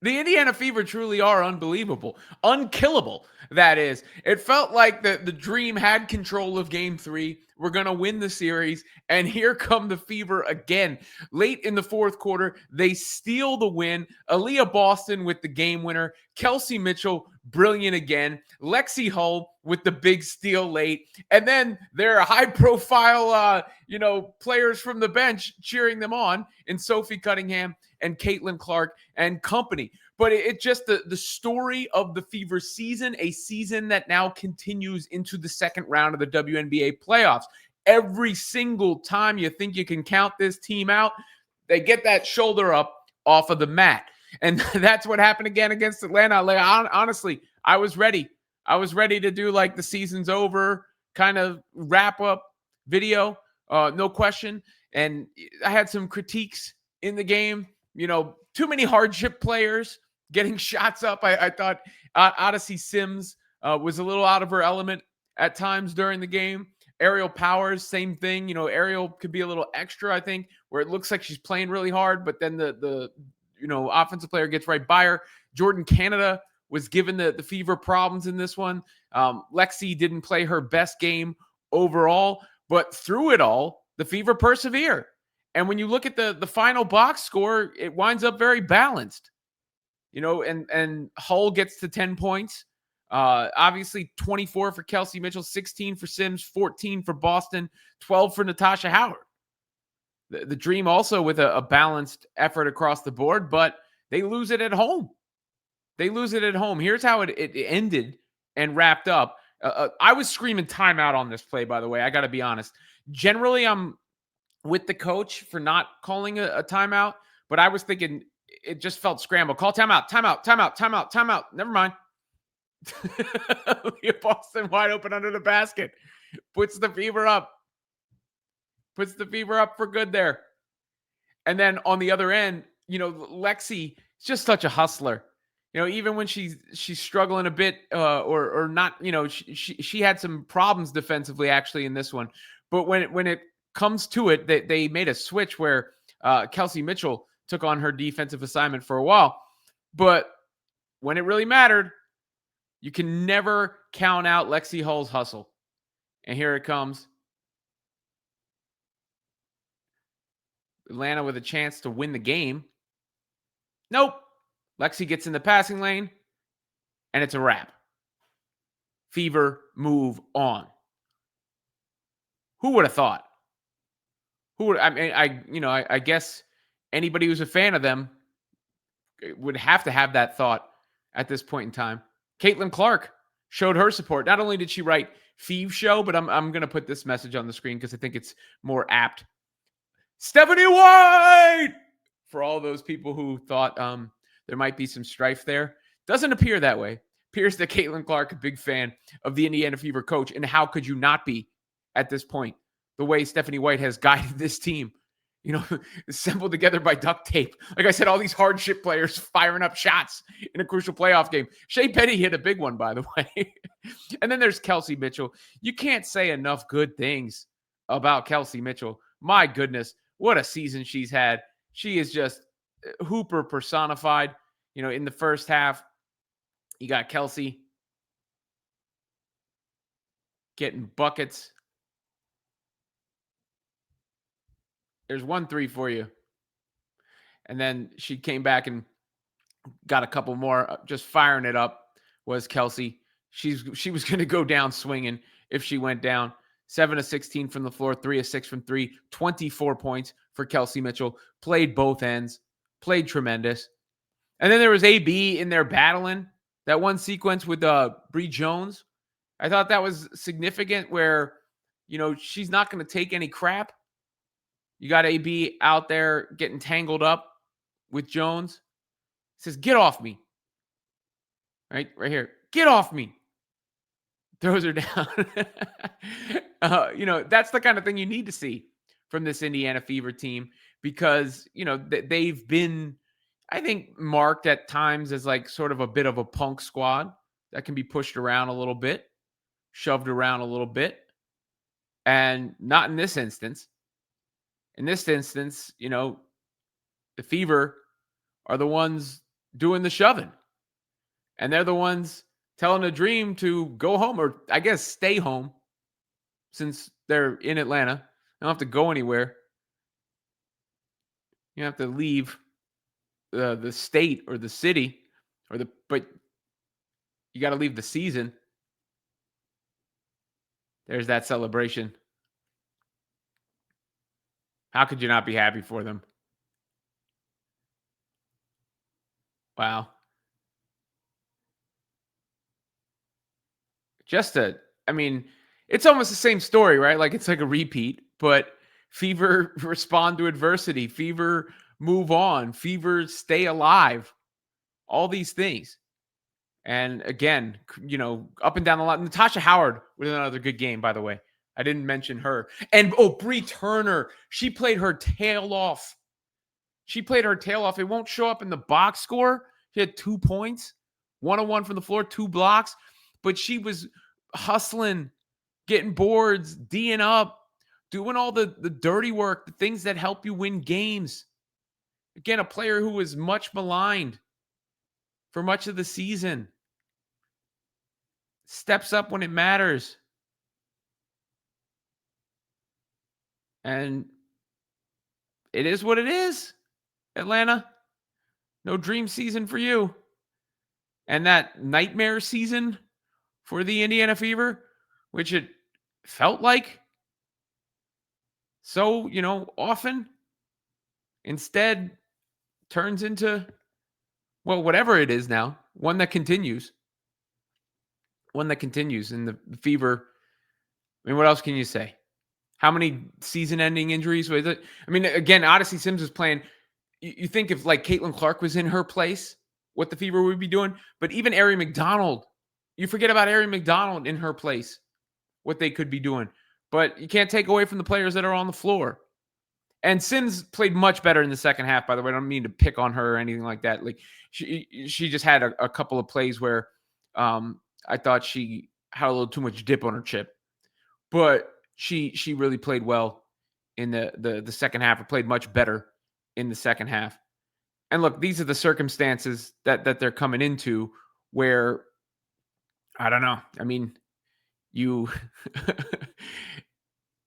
The Indiana Fever truly are unbelievable. Unkillable, that is. It felt like the Dream had control of game 3. We're going to win the series. And here come the Fever again. Late in the fourth quarter, they steal the win. Aaliyah Boston with the game winner. Kelsey Mitchell, brilliant again. Lexi Hull with the big steal late. And then there are high-profile, players from the bench cheering them on in Sophie Cunningham and Caitlin Clark and company. But it just the story of the Fever season, a season that now continues into the second round of the WNBA playoffs. Every single time you think you can count this team out, they get that shoulder up off of the mat. And that's what happened again against Atlanta. Like, honestly, I was ready. I was ready to do like the season's over kind of wrap up video, no question. And I had some critiques in the game. Too many hardship players getting shots up. I thought Odyssey Sims was a little out of her element at times during the game. Ariel Powers, same thing. Ariel could be a little extra, I think, where it looks like she's playing really hard, but then the offensive player gets right by her. Jordan Canada was given the Fever problems in this one. Lexi didn't play her best game overall, but through it all, the Fever persevere. And when you look at the final box score, it winds up very balanced. And Hull gets to 10 points. Obviously 24 for Kelsey Mitchell, 16 for Sims, 14 for Boston, 12 for Natasha Howard. The Dream also with a balanced effort across the board, but they lose it at home. Here's how it ended and wrapped up. I was screaming timeout on this play, by the way. I got to be honest. Generally, I'm with the coach for not calling a timeout, but I was thinking it just felt scrambled. Call timeout. Never mind. Boston wide open under the basket. Puts the Fever up for good there. And then on the other end, Lexi is just such a hustler. Even when she's struggling a bit or not, she had some problems defensively actually in this one. But when it comes to it, they made a switch where Kelsey Mitchell took on her defensive assignment for a while. But when it really mattered, you can never count out Lexi Hull's hustle. And here it comes. Atlanta with a chance to win the game. Nope. Lexi gets in the passing lane, and it's a wrap. Fever move on. Who would have thought? I guess anybody who's a fan of them would have to have that thought at this point in time. Caitlin Clark showed her support. Not only did she write Fev Show, but I'm going to put this message on the screen because I think it's more apt. Stephanie White! For all those people who thought there might be some strife there. Doesn't appear that way. Appears that Caitlin Clark, a big fan of the Indiana Fever coach, and how could you not be at this point? The way Stephanie White has guided this team, assembled together by duct tape. Like I said, all these hardship players firing up shots in a crucial playoff game. Shea Petty hit a big one, by the way. And then there's Kelsey Mitchell. You can't say enough good things about Kelsey Mitchell. My goodness, what a season she's had. She is just Hooper personified. In the first half, you got Kelsey getting buckets. There's 1-3 for you. And then she came back and got a couple more. Just firing it up was Kelsey. She was going to go down swinging if she went down. 7 of 16 from the floor, 3 of 6 from 3, 24 points for Kelsey Mitchell. Played both ends, played tremendous. And then there was AB in there battling. That one sequence with Bree Jones. I thought that was significant where, she's not going to take any crap. You got AB out there getting tangled up with Jones. He says, get off me. Right here. Get off me. Throws her down. That's the kind of thing you need to see from this Indiana Fever team because, they've been, I think, marked at times as like sort of a bit of a punk squad that can be pushed around a little bit, shoved around a little bit, and not in this instance. In this instance, the Fever are the ones doing the shoving. And they're the ones telling a dream to go home, or I guess stay home, since they're in Atlanta. They don't have to go anywhere. You have to leave the state or the city, but you got to leave the season. There's that celebration. How could you not be happy for them? Wow. Just a, I mean, it's almost the same story, right? Like it's like a repeat, but Fever respond to adversity, Fever move on, Fever stay alive, all these things. And again, up and down the line. Natasha Howard with another good game, by the way. I didn't mention her. And Bree Turner, she played her tail off. She played her tail off. It won't show up in the box score. She had 2 points, 1-on-1 from the floor, 2 blocks, but she was hustling, getting boards, D'ing up, doing all the dirty work, the things that help you win games. Again, a player who was much maligned for much of the season. Steps up when it matters. And it is what it is, Atlanta. No dream season for you. And that nightmare season for the Indiana Fever, which it felt like so, often, instead turns into, well, whatever it is now, one that continues. One that continues. And the Fever, I mean, what else can you say? How many season-ending injuries was it? I mean, again, Odyssey Sims was playing. You think if like Caitlin Clark was in her place, what the Fever would be doing. But even Ari McDonald, you forget about Ari McDonald in her place, what they could be doing. But you can't take away from the players that are on the floor. And Sims played much better in the second half, by the way. I don't mean to pick on her or anything like that. Like she just had a couple of plays where I thought she had a little too much dip on her chip. But she really played well in the second half, or played much better in the second half. And look, these are the circumstances that they're coming into where, I don't know. I mean, you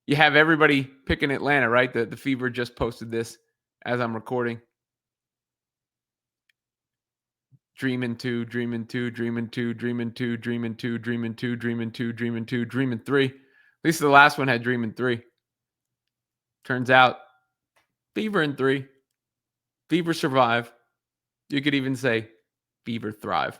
you have everybody picking Atlanta, right? The Fever just posted this as I'm recording. Dreaming two, dreaming two, dreaming two, dreaming two, dreaming two, dreaming two, dreaming two, dreaming two, dreaming three. At least the last one had dreaming three. Turns out, Fever in 3. Fever survive. You could even say Fever thrive.